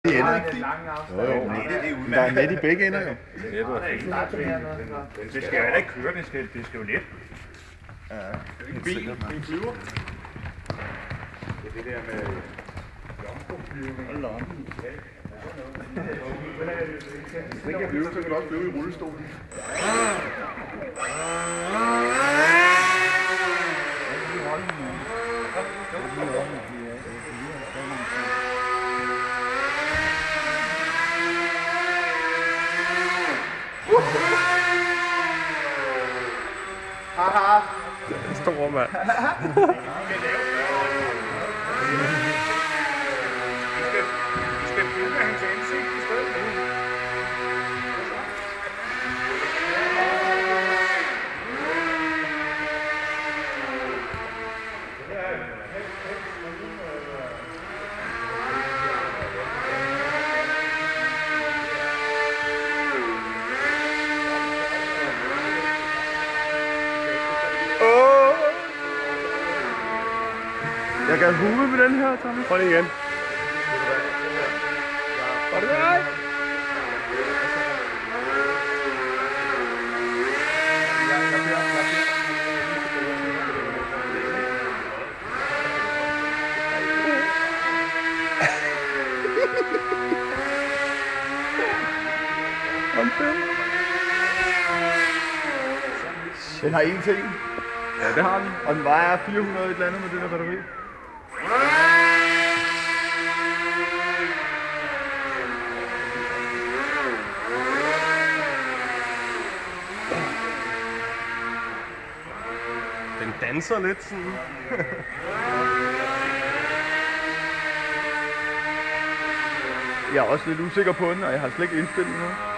Det ender ikke fint. Der er net i begge ender jo. Det skal jo heller ikke køre, det skal jo let. En bil, en flyver. Det er det der med jomfruflyvning. Hold da op. Hvis ikke kan flyve, så kan du også flyve i rullestolen. Haha. Stor mand. Vi skal filme hans ansigt i stedet. Jeg kan hume med den her, Tommy. Prøv det igen. Var det dig? Den har én ting. Ja, det har den. Og den vejer 400 et eller andet med det der batteri. Den danser lidt sådan. Jeg er også lidt usikker på den, og jeg har slet ikke indstillet noget.